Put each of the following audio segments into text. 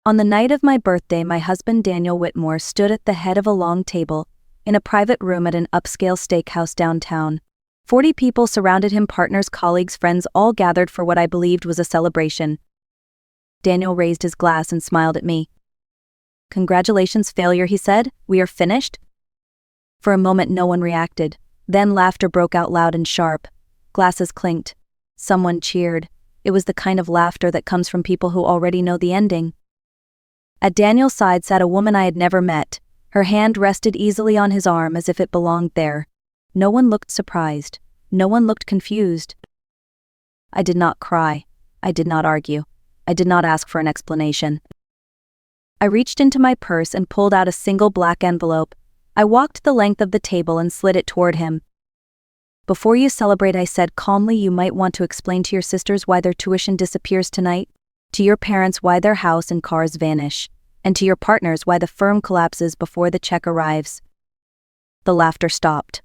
On the night of my birthday, my husband Daniel Whitmore stood at the head of a long table in a private room at an upscale steakhouse downtown. 40 people surrounded him, partners, colleagues, friends, all gathered for what I believed was a celebration. Daniel raised his glass and smiled at me. "Congratulations, failure," he said. "We are finished?" For a moment no one reacted. Then laughter broke out loud and sharp. Glasses clinked. Someone cheered. It was the kind of laughter that comes from people who already know the ending. At Daniel's side sat a woman I had never met. Her hand rested easily on his arm as if it belonged there. No one looked surprised. No one looked confused. I did not cry. I did not argue. I did not ask for an explanation. I reached into my purse and pulled out a single black envelope. I walked the length of the table and slid it toward him. "Before you celebrate," I said calmly, "you might want to explain to your sisters why their tuition disappears tonight, to your parents why their house and cars vanish, and to your partners why the firm collapses before the check arrives." The laughter stopped.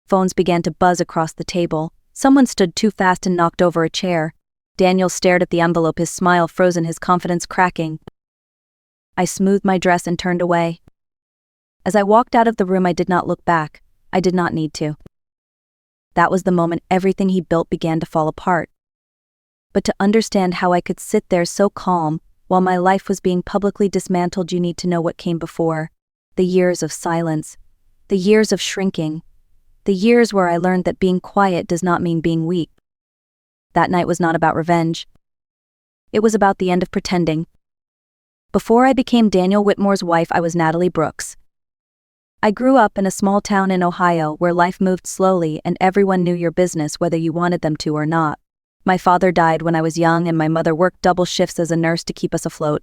Phones began to buzz across the table. Someone stood too fast and knocked over a chair. Daniel stared at the envelope, his smile frozen, his confidence cracking. I smoothed my dress and turned away. As I walked out of the room, I did not look back. I did not need to. That was the moment everything he built began to fall apart. But to understand how I could sit there so calm while my life was being publicly dismantled, you need to know what came before. The years of silence. The years of shrinking. The years where I learned that being quiet does not mean being weak. That night was not about revenge. It was about the end of pretending. Before I became Daniel Whitmore's wife, I was Natalie Brooks. I grew up in a small town in Ohio where life moved slowly and everyone knew your business whether you wanted them to or not. My father died when I was young and my mother worked double shifts as a nurse to keep us afloat.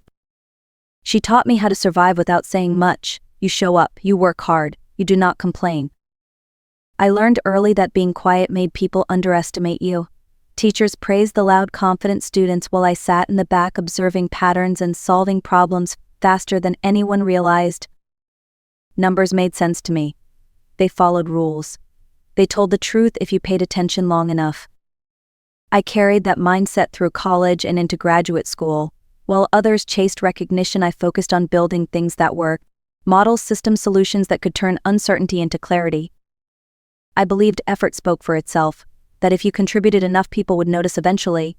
She taught me how to survive without saying much. You show up, you work hard, you do not complain. I learned early that being quiet made people underestimate you. Teachers praised the loud, confident students while I sat in the back observing patterns and solving problems faster than anyone realized. Numbers made sense to me. They followed rules. They told the truth if you paid attention long enough. I carried that mindset through college and into graduate school. While others chased recognition, I focused on building things that work, models, system solutions that could turn uncertainty into clarity. I believed effort spoke for itself, that if you contributed enough, people would notice eventually.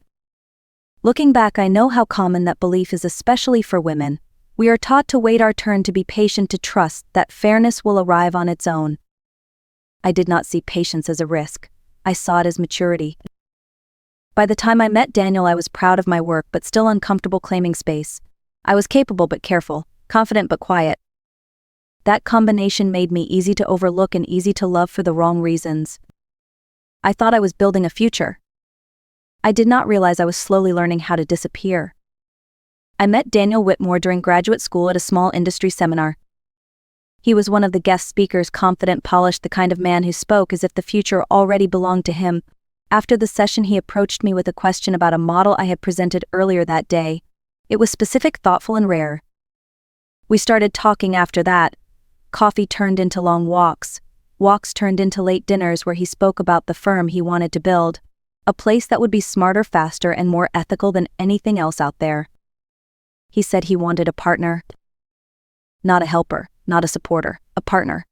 Looking back, I know how common that belief is, especially for women. We are taught to wait our turn, to be patient, to trust that fairness will arrive on its own. I did not see patience as a risk. I saw it as maturity. By the time I met Daniel, I was proud of my work but still uncomfortable claiming space. I was capable but careful, confident but quiet. That combination made me easy to overlook and easy to love for the wrong reasons. I thought I was building a future. I did not realize I was slowly learning how to disappear. I met Daniel Whitmore during graduate school at a small industry seminar. He was one of the guest speakers, confident, polished, the kind of man who spoke as if the future already belonged to him. After the session, he approached me with a question about a model I had presented earlier that day. It was specific, thoughtful, and rare. We started talking after that. Coffee turned into long walks. Walks turned into late dinners where he spoke about the firm he wanted to build. A place that would be smarter, faster, and more ethical than anything else out there. He said he wanted a partner. Not a helper, not a supporter, a partner.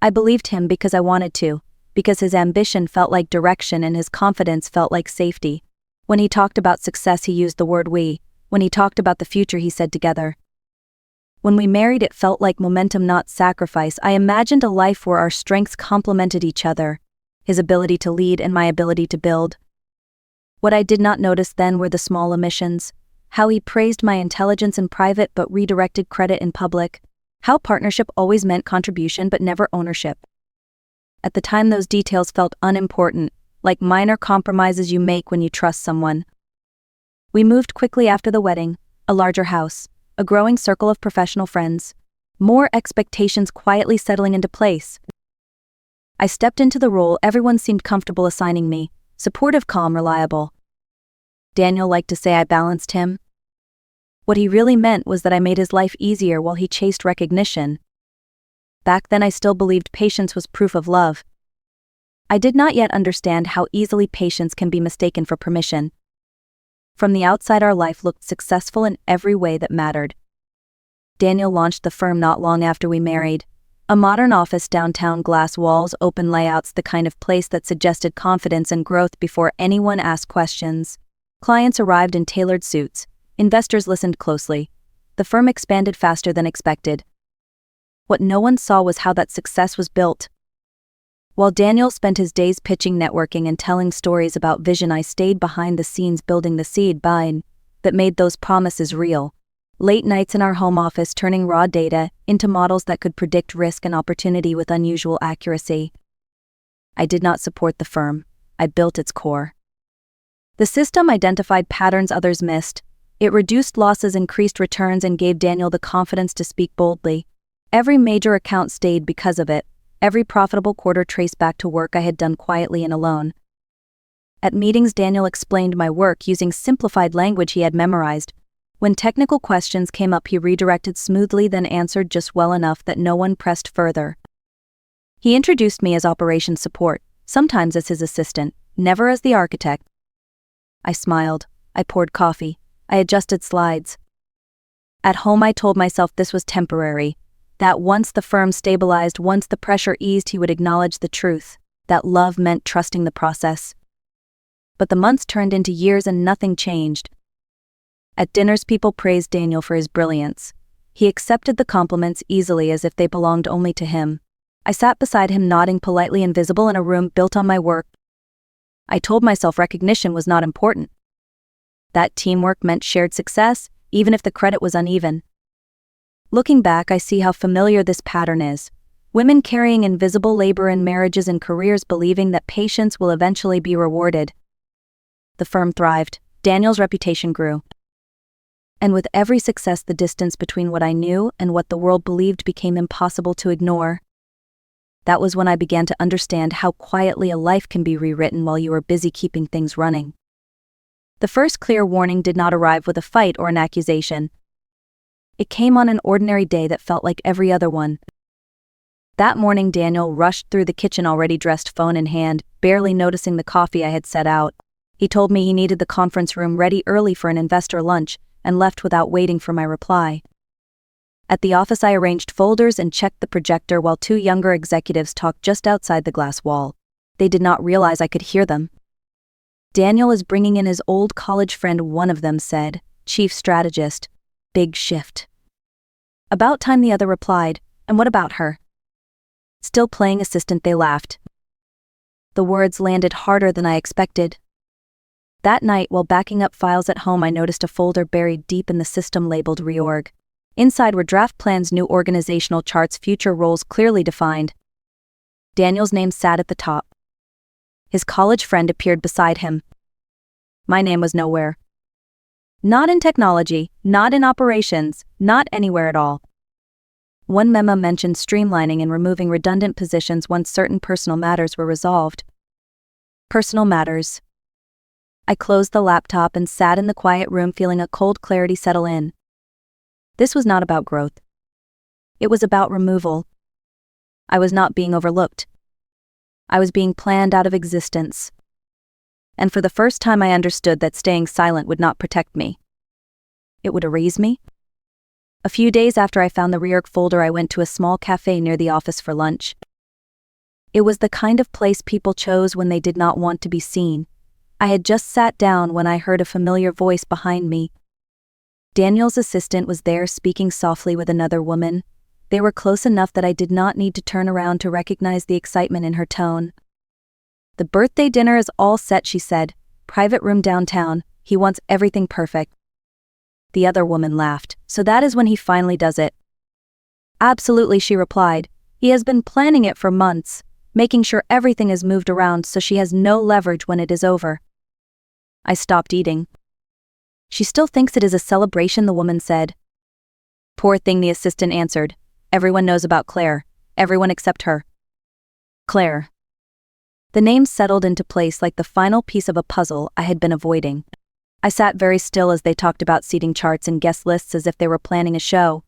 I believed him because I wanted to, because his ambition felt like direction and his confidence felt like safety. When he talked about success, he used the word we. When he talked about the future, he said together. When we married, it felt like momentum, not sacrifice. I imagined a life where our strengths complemented each other, his ability to lead and my ability to build. What I did not notice then were the small omissions. How he praised my intelligence in private but redirected credit in public. How partnership always meant contribution but never ownership. At the time, those details felt unimportant, like minor compromises you make when you trust someone. We moved quickly after the wedding, a larger house, a growing circle of professional friends, more expectations quietly settling into place. I stepped into the role everyone seemed comfortable assigning me, supportive, calm, reliable. Daniel liked to say I balanced him. What he really meant was that I made his life easier while he chased recognition. Back then, I still believed patience was proof of love. I did not yet understand how easily patience can be mistaken for permission. From the outside, our life looked successful in every way that mattered. Daniel launched the firm not long after we married. A modern office, downtown, glass walls, open layouts, the kind of place that suggested confidence and growth before anyone asked questions. Clients arrived in tailored suits. Investors listened closely. The firm expanded faster than expected. What no one saw was how that success was built. While Daniel spent his days pitching, networking, and telling stories about vision, I stayed behind the scenes building the seed vine that made those promises real. Late nights in our home office, turning raw data into models that could predict risk and opportunity with unusual accuracy. I did not support the firm. I built its core. The system identified patterns others missed. It reduced losses, increased returns, and gave Daniel the confidence to speak boldly. Every major account stayed because of it. Every profitable quarter traced back to work I had done quietly and alone. At meetings, Daniel explained my work using simplified language he had memorized. When technical questions came up, he redirected smoothly, then answered just well enough that no one pressed further. He introduced me as operations support, sometimes as his assistant, never as the architect. I smiled. I poured coffee. I adjusted slides. At home, I told myself this was temporary, that once the firm stabilized, once the pressure eased, he would acknowledge the truth, that love meant trusting the process. But the months turned into years and nothing changed. At dinners, people praised Daniel for his brilliance. He accepted the compliments easily as if they belonged only to him. I sat beside him, nodding politely, invisible in a room built on my work. I told myself recognition was not important. That teamwork meant shared success, even if the credit was uneven. Looking back, I see how familiar this pattern is. Women carrying invisible labor in marriages and careers, believing that patience will eventually be rewarded. The firm thrived. Daniel's reputation grew. And with every success, the distance between what I knew and what the world believed became impossible to ignore. That was when I began to understand how quietly a life can be rewritten while you are busy keeping things running. The first clear warning did not arrive with a fight or an accusation. It came on an ordinary day that felt like every other one. That morning, Daniel rushed through the kitchen, already dressed, phone in hand, barely noticing the coffee I had set out. He told me he needed the conference room ready early for an investor lunch, and left without waiting for my reply. At the office, I arranged folders and checked the projector while two younger executives talked just outside the glass wall. They did not realize I could hear them. "Daniel is bringing in his old college friend," one of them said. "Chief strategist. Big shift." "About time," the other replied. "And what about her?" "Still playing assistant," they laughed. The words landed harder than I expected. That night, while backing up files at home, I noticed a folder buried deep in the system labeled reorg. Inside were draft plans, new organizational charts, future roles clearly defined. Daniel's name sat at the top. His college friend appeared beside him. My name was nowhere. Not in technology, not in operations, not anywhere at all. One memo mentioned streamlining and removing redundant positions once certain personal matters were resolved. Personal matters. I closed the laptop and sat in the quiet room, feeling a cold clarity settle in. This was not about growth. It was about removal. I was not being overlooked. I was being planned out of existence. And for the first time, I understood that staying silent would not protect me. It would erase me. A few days after I found the reorg folder, I went to a small cafe near the office for lunch. It was the kind of place people chose when they did not want to be seen. I had just sat down when I heard a familiar voice behind me. Daniel's assistant was there, speaking softly with another woman. They were close enough that I did not need to turn around to recognize the excitement in her tone. "The birthday dinner is all set," she said. "Private room downtown. He wants everything perfect." The other woman laughed. "So that is when he finally does it?" "Absolutely," she replied. "He has been planning it for months, making sure everything is moved around so she has no leverage when it is over." I stopped eating. "She still thinks it is a celebration," the woman said. "Poor thing," the assistant answered. "Everyone knows about Claire. Everyone except her." Claire. The name settled into place like the final piece of a puzzle I had been avoiding. I sat very still as they talked about seating charts and guest lists as if they were planning a show.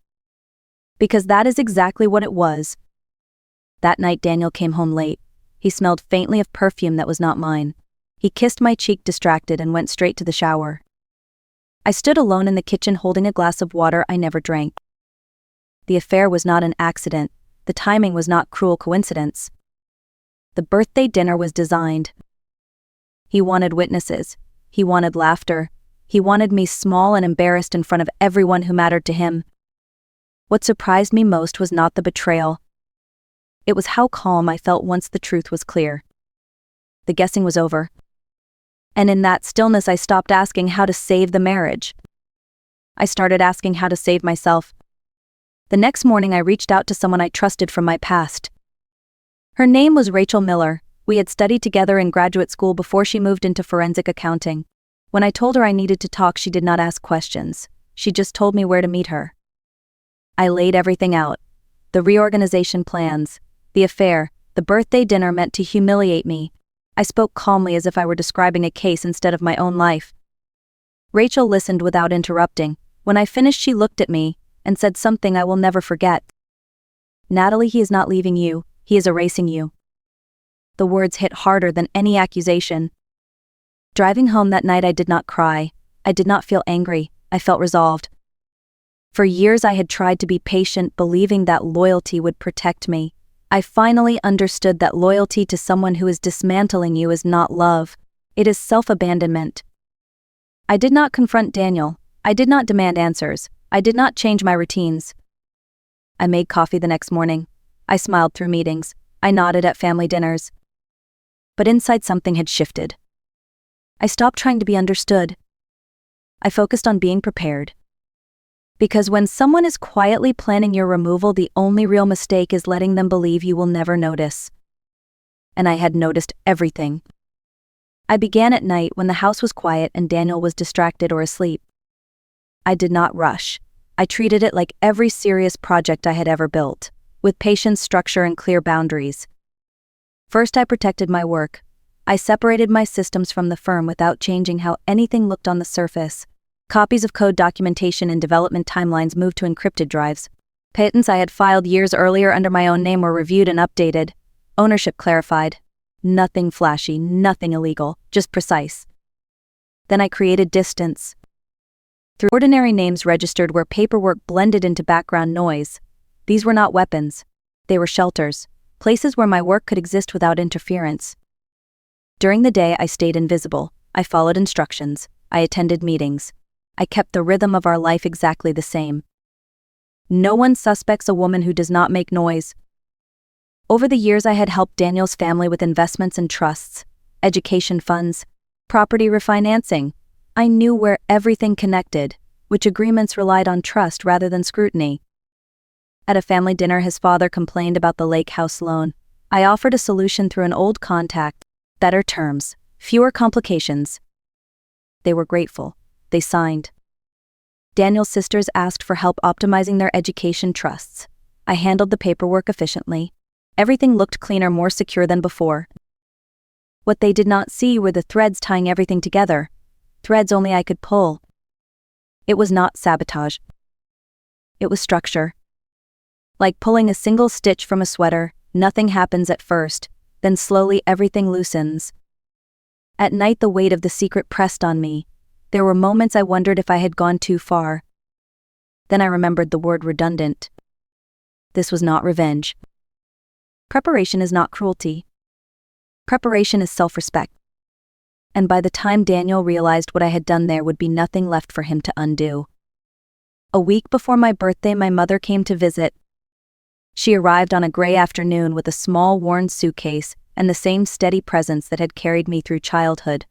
Because that is exactly what it was. That night, Daniel came home late. He smelled faintly of perfume that was not mine. He kissed my cheek, distracted, and went straight to the shower. I stood alone in the kitchen holding a glass of water I never drank. The affair was not an accident. The timing was not cruel coincidence. The birthday dinner was designed. He wanted witnesses. He wanted laughter. He wanted me small and embarrassed in front of everyone who mattered to him. What surprised me most was not the betrayal. It was how calm I felt once the truth was clear. The guessing was over. And in that stillness I stopped asking how to save the marriage. I started asking how to save myself. The next morning I reached out to someone I trusted from my past. Her name was Rachel Miller. We had studied together in graduate school before she moved into forensic accounting. When I told her I needed to talk, she did not ask questions. She just told me where to meet her. I laid everything out. The reorganization plans, the affair, the birthday dinner meant to humiliate me. I spoke calmly as if I were describing a case instead of my own life. Rachel listened without interrupting. When I finished, she looked at me and said something I will never forget. "Natalie, he is not leaving you, he is erasing you." The words hit harder than any accusation. Driving home that night, I did not cry. I did not feel angry. I felt resolved. For years I had tried to be patient, believing that loyalty would protect me. I finally understood that loyalty to someone who is dismantling you is not love. It is self-abandonment. I did not confront Daniel. I did not demand answers. I did not change my routines. I made coffee the next morning. I smiled through meetings. I nodded at family dinners. But inside something had shifted. I stopped trying to be understood. I focused on being prepared. Because when someone is quietly planning your removal, the only real mistake is letting them believe you will never notice. And I had noticed everything. I began at night when the house was quiet and Daniel was distracted or asleep. I did not rush. I treated it like every serious project I had ever built, with patience, structure, and clear boundaries. First, I protected my work. I separated my systems from the firm without changing how anything looked on the surface. Copies of code documentation and development timelines moved to encrypted drives. Patents I had filed years earlier under my own name were reviewed and updated. Ownership clarified. Nothing flashy, nothing illegal, just precise. Then I created distance. Through ordinary names registered where paperwork blended into background noise. These were not weapons. They were shelters, places where my work could exist without interference. During the day, I stayed invisible. I followed instructions. I attended meetings. I kept the rhythm of our life exactly the same. No one suspects a woman who does not make noise. Over the years, I had helped Daniel's family with investments and trusts, education funds, property refinancing. I knew where everything connected, which agreements relied on trust rather than scrutiny. At a family dinner, his father complained about the lake house loan. I offered a solution through an old contact, better terms, fewer complications. They were grateful. They signed. Daniel's sisters asked for help optimizing their education trusts. I handled the paperwork efficiently. Everything looked cleaner, more secure than before. What they did not see were the threads tying everything together. Threads only I could pull. It was not sabotage. It was structure. Like pulling a single stitch from a sweater, nothing happens at first, then slowly everything loosens. At night, the weight of the secret pressed on me. There were moments I wondered if I had gone too far. Then I remembered the word redundant. This was not revenge. Preparation is not cruelty. Preparation is self-respect. And by the time Daniel realized what I had done, there would be nothing left for him to undo. A week before my birthday, my mother came to visit. She arrived on a gray afternoon with a small, worn suitcase and the same steady presence that had carried me through childhood.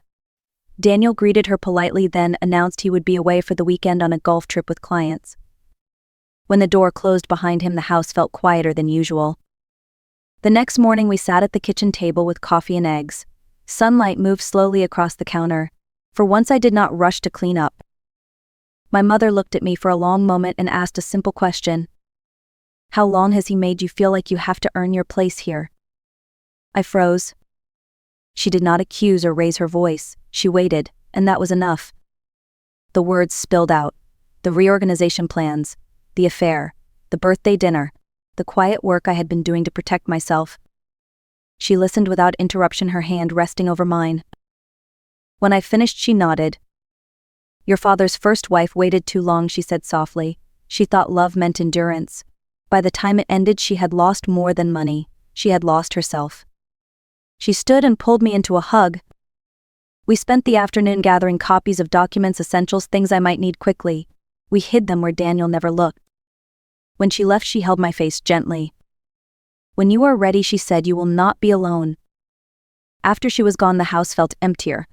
Daniel greeted her politely, then announced he would be away for the weekend on a golf trip with clients. When the door closed behind him, the house felt quieter than usual. The next morning, we sat at the kitchen table with coffee and eggs. Sunlight moved slowly across the counter. For once, I did not rush to clean up. My mother looked at me for a long moment and asked a simple question. "How long has he made you feel like you have to earn your place here?" I froze. She did not accuse or raise her voice. She waited, and that was enough. The words spilled out. The reorganization plans, the affair, the birthday dinner, the quiet work I had been doing to protect myself. She listened without interruption, her hand resting over mine. When I finished, she nodded. Your father's first wife waited too long, she said softly. She thought love meant endurance. By the time it ended, she had lost more than money. She had lost herself. She stood and pulled me into a hug. We spent the afternoon gathering copies of documents, essentials, things I might need quickly. We hid them where Daniel never looked. When she left, she held my face gently. When you are ready, she said, you will not be alone. After she was gone, the house felt emptier.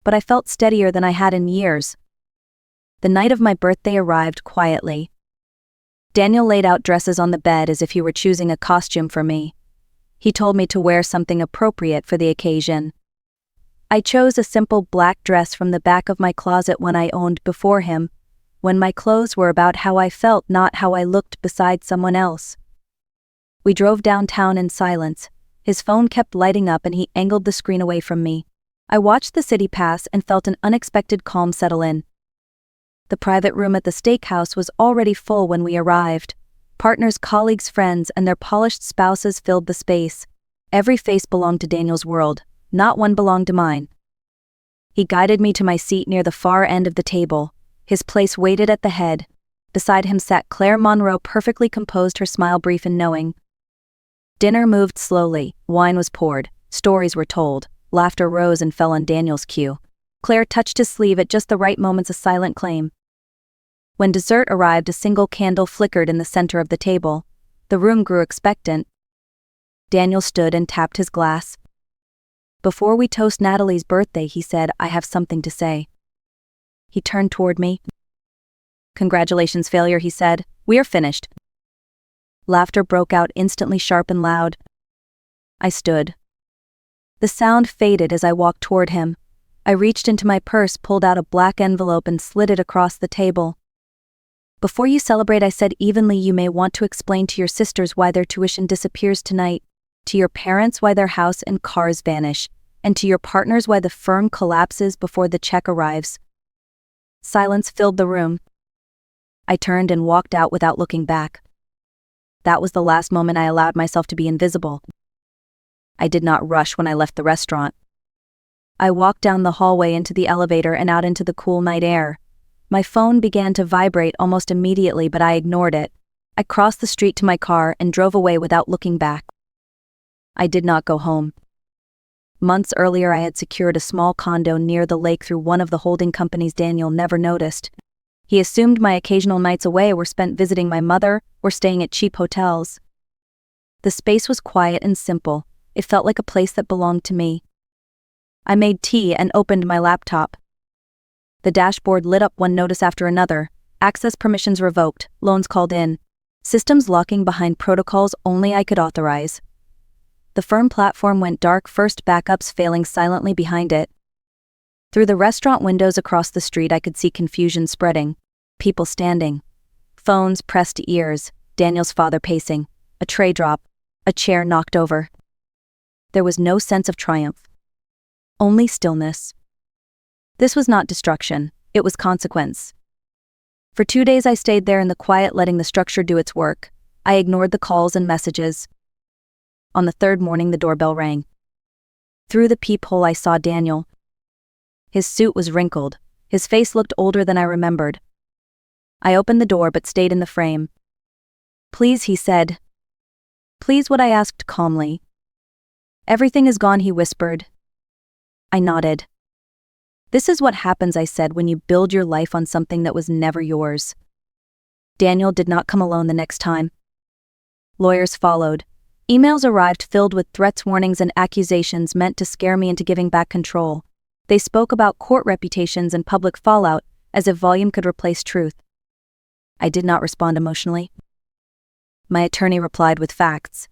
But I felt steadier than I had in years. The night of my birthday arrived quietly. Daniel laid out dresses on the bed as if he were choosing a costume for me. He told me to wear something appropriate for the occasion. I chose a simple black dress from the back of my closet, one I owned before him, when my clothes were about how I felt, not how I looked beside someone else. We drove downtown in silence. His phone kept lighting up and he angled the screen away from me. I watched the city pass and felt an unexpected calm settle in. The private room at the steakhouse was already full when we arrived. Partners, colleagues, friends, and their polished spouses filled the space. Every face belonged to Daniel's world. Not one belonged to mine. He guided me to my seat near the far end of the table. His place waited at the head. Beside him sat Claire Monroe, perfectly composed, her smile brief and knowing. Dinner moved slowly. Wine was poured. Stories were told. Laughter rose and fell on Daniel's cue. Claire touched his sleeve at just the right moments, a silent claim. When dessert arrived, a single candle flickered in the center of the table. The room grew expectant. Daniel stood and tapped his glass. Before we toast Natalie's birthday, he said, I have something to say. He turned toward me. Congratulations, failure, he said. We are finished. Laughter broke out, instantly sharp and loud. I stood. The sound faded as I walked toward him. I reached into my purse, pulled out a black envelope and slid it across the table. Before you celebrate, I said evenly, you may want to explain to your sisters why their tuition disappears tonight, to your parents why their house and cars vanish, and to your partners why the firm collapses before the check arrives. Silence filled the room. I turned and walked out without looking back. That was the last moment I allowed myself to be invisible. I did not rush when I left the restaurant. I walked down the hallway into the elevator and out into the cool night air. My phone began to vibrate almost immediately, but I ignored it. I crossed the street to my car and drove away without looking back. I did not go home. Months earlier, I had secured a small condo near the lake through one of the holding companies. Daniel never noticed. He assumed my occasional nights away were spent visiting my mother or staying at cheap hotels. The space was quiet and simple. It felt like a place that belonged to me. I made tea and opened my laptop. The dashboard lit up, one notice after another. Access permissions revoked, loans called in. Systems locking behind protocols only I could authorize. The firm platform went dark, first, backups failing silently behind it. Through the restaurant windows across the street, I could see confusion spreading. People standing. Phones pressed to ears. Daniel's father pacing. A tray drop. A chair knocked over. There was no sense of triumph. Only stillness. This was not destruction. It was consequence. For 2 days I stayed there in the quiet, letting the structure do its work. I ignored the calls and messages. On the third morning, the doorbell rang. Through the peephole, I saw Daniel. His suit was wrinkled. His face looked older than I remembered. I opened the door but stayed in the frame. Please, he said. Please, what I asked calmly. Everything is gone, he whispered. I nodded. This is what happens, I said, when you build your life on something that was never yours. Daniel did not come alone the next time. Lawyers followed. Emails arrived filled with threats, warnings, and accusations meant to scare me into giving back control. They spoke about court reputations and public fallout, as if volume could replace truth. I did not respond emotionally. My attorney replied with facts.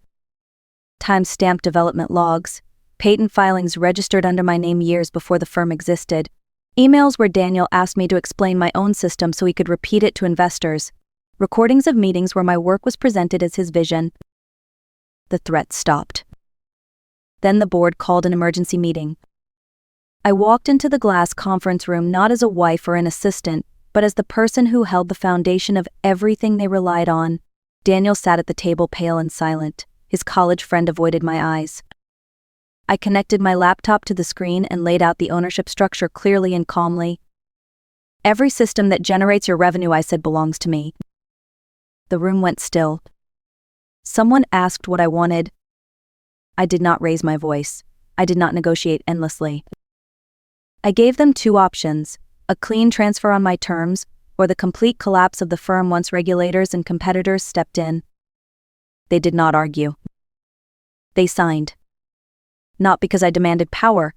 Time-stamped development logs, patent filings registered under my name years before the firm existed, emails where Daniel asked me to explain my own system so he could repeat it to investors, recordings of meetings where my work was presented as his vision. The threat stopped. Then the board called an emergency meeting. I walked into the glass conference room not as a wife or an assistant, but as the person who held the foundation of everything they relied on. Daniel sat at the table, pale and silent. His college friend avoided my eyes. I connected my laptop to the screen and laid out the ownership structure clearly and calmly. Every system that generates your revenue, I said, belongs to me. The room went still. Someone asked what I wanted. I did not raise my voice. I did not negotiate endlessly. I gave them two options: a clean transfer on my terms, or the complete collapse of the firm once regulators and competitors stepped in. They did not argue. They signed. Not because I demanded power,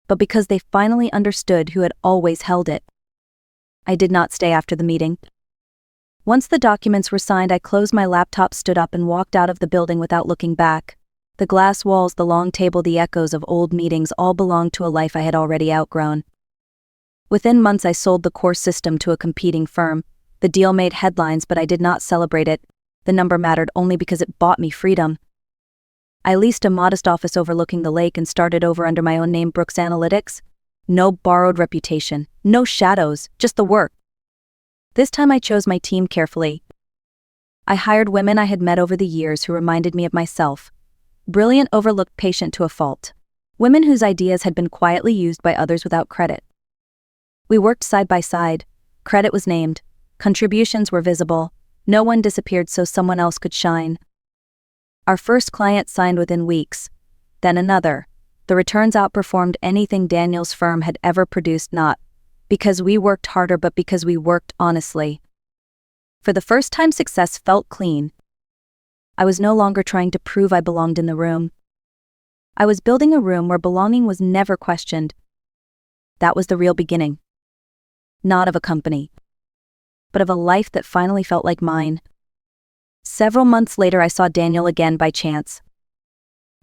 but because they finally understood who had always held it. I did not stay after the meeting. Once the documents were signed, I closed my laptop, stood up, and walked out of the building without looking back. The glass walls, the long table, the echoes of old meetings all belonged to a life I had already outgrown. Within months, I sold the core system to a competing firm. The deal made headlines, but I did not celebrate it. The number mattered only because it bought me freedom. I leased a modest office overlooking the lake and started over under my own name, Brooks Analytics. No borrowed reputation, no shadows, just the work. This time I chose my team carefully. I hired women I had met over the years who reminded me of myself. Brilliant, overlooked, patient to a fault. Women whose ideas had been quietly used by others without credit. We worked side by side. Credit was named. Contributions were visible. No one disappeared so someone else could shine. Our first client signed within weeks. Then another. The returns outperformed anything Daniel's firm had ever produced, not because we worked harder, but because we worked honestly. For the first time, success felt clean. I was no longer trying to prove I belonged in the room. I was building a room where belonging was never questioned. That was the real beginning. Not of a company, but of a life that finally felt like mine. Several months later, I saw Daniel again by chance.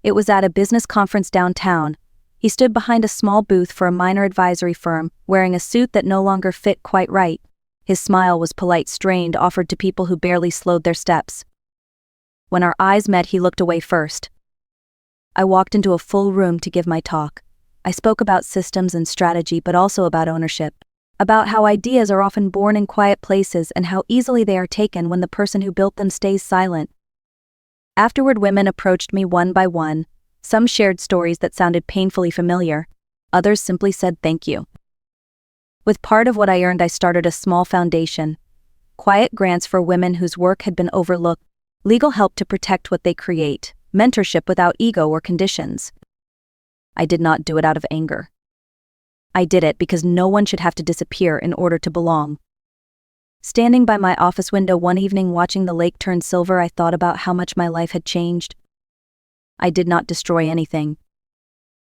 It was at a business conference downtown. He stood behind a small booth for a minor advisory firm, wearing a suit that no longer fit quite right. His smile was polite, strained, offered to people who barely slowed their steps. When our eyes met, he looked away first. I walked into a full room to give my talk. I spoke about systems and strategy, but also about ownership. About how ideas are often born in quiet places and how easily they are taken when the person who built them stays silent. Afterward, women approached me one by one. Some shared stories that sounded painfully familiar. Others simply said thank you. With part of what I earned, I started a small foundation. Quiet grants for women whose work had been overlooked. Legal help to protect what they create. Mentorship without ego or conditions. I did not do it out of anger. I did it because no one should have to disappear in order to belong. Standing by my office window one evening watching the lake turn silver, I thought about how much my life had changed. I did not destroy anything.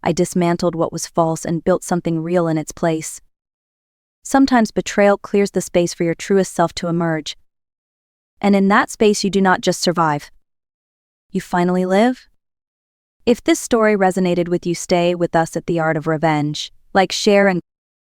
I dismantled what was false and built something real in its place. Sometimes betrayal clears the space for your truest self to emerge. And in that space, you do not just survive. You finally live. If this story resonated with you, stay with us at The Art of Revenge. Like, share, and